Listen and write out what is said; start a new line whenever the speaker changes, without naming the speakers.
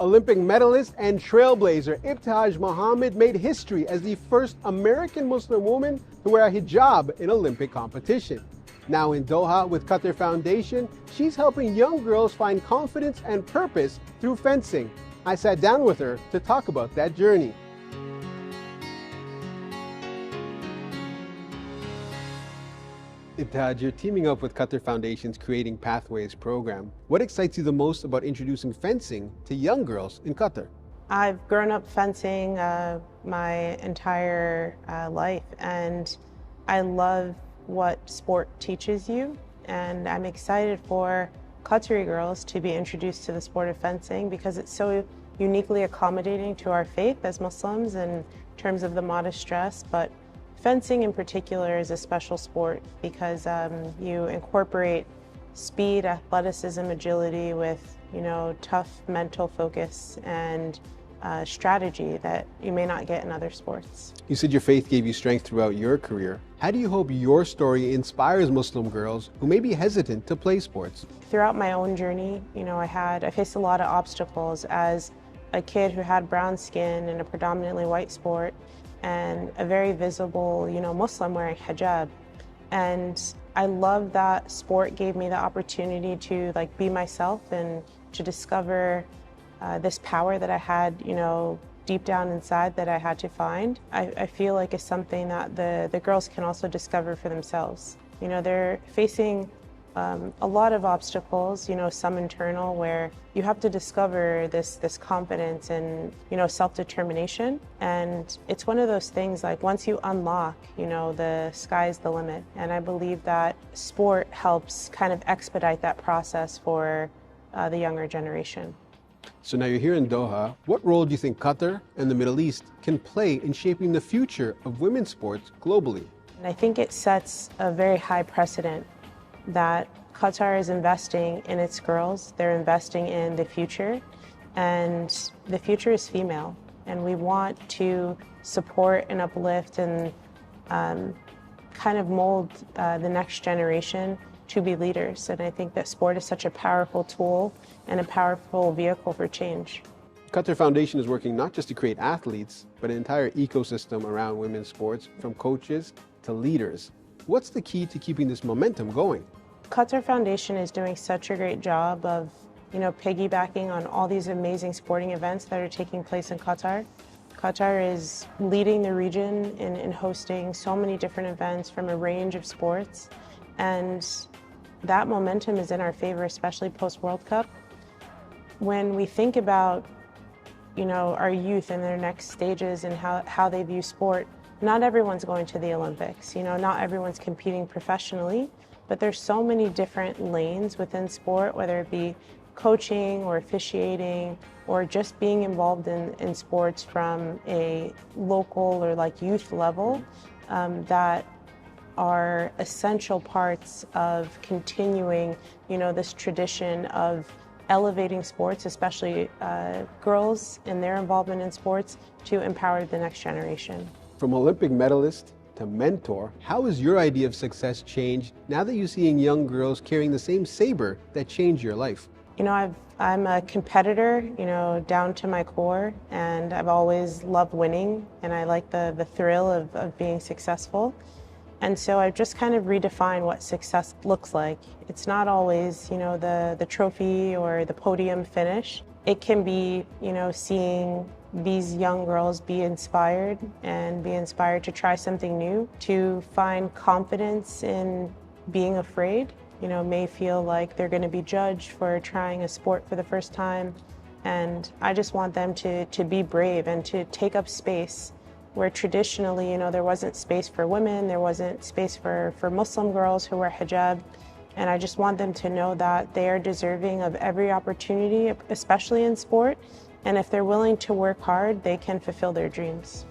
Olympic medalist and trailblazer Ibtihaj Muhammad made history as the first American Muslim woman to wear a hijab in Olympic competition. Now in Doha with Qatar Foundation, she's helping young girls find confidence and purpose through fencing. I sat down with her to talk about that journey. Ibtihaj, you're teaming up with Qatar Foundation's Creating Pathways program. What excites you the most about introducing fencing to young girls in Qatar?
I've grown up fencing my entire life, and I love what sport teaches you, and I'm excited for Qatari girls to be introduced to the sport of fencing because it's so uniquely accommodating to our faith as Muslims in terms of the modest dress, but fencing in particular is a special sport because you incorporate speed, athleticism, agility with, tough mental focus and strategy that you may not get in other sports. You said your faith gave you strength throughout your career. How do you hope your story inspires Muslim girls who may be hesitant to play sports? Throughout my own journey, I faced a lot of obstacles as a kid who had brown skin in a predominantly white sport and a very visible, Muslim wearing hijab. And I love that sport gave me the opportunity to be myself and to discover this power that I had, deep down inside that I had to find. I feel like it's something that the girls can also discover for themselves. They're facing a lot of obstacles, some internal, where you have to discover this confidence and, self-determination. And it's one of those things, once you unlock, the sky's the limit. And I believe that sport helps kind of expedite that process for the younger generation. So now you're here in Doha. What role do you think Qatar and the Middle East can play in shaping the future of women's sports globally? And I think it sets a very high precedent that Qatar is investing in its girls. They're investing in the future, and the future is female. And we want to support and uplift and kind of mold the next generation to be leaders. And I think that sport is such a powerful tool and a powerful vehicle for change. Qatar Foundation is working not just to create athletes, but an entire ecosystem around women's sports, from coaches to leaders. What's the key to keeping this momentum going? Qatar Foundation is doing such a great job of, piggybacking on all these amazing sporting events that are taking place in Qatar. Qatar is leading the region in hosting so many different events from a range of sports. And that momentum is in our favor, especially post-World Cup. When we think about, our youth and their next stages and how they view sport, not everyone's going to the Olympics. Not everyone's competing professionally, but there's so many different lanes within sport, whether it be coaching or officiating or just being involved in sports from a local or youth level, that are essential parts of continuing, this tradition of elevating sports, especially girls and their involvement in sports, to empower the next generation. From Olympic medalist to mentor, how has your idea of success changed now that you're seeing young girls carrying the same saber that changed your life? I'm a competitor, down to my core, and I've always loved winning, and I like the thrill of being successful. And so I've just kind of redefined what success looks like. It's not always, the trophy or the podium finish. It can be, seeing these young girls be inspired to try something new, to find confidence in being afraid. May feel like they're going to be judged for trying a sport for the first time. And I just want them to be brave and to take up space where traditionally, there wasn't space for women, there wasn't space for Muslim girls who wear hijab. And I just want them to know that they are deserving of every opportunity, especially in sport. And if they're willing to work hard, they can fulfill their dreams.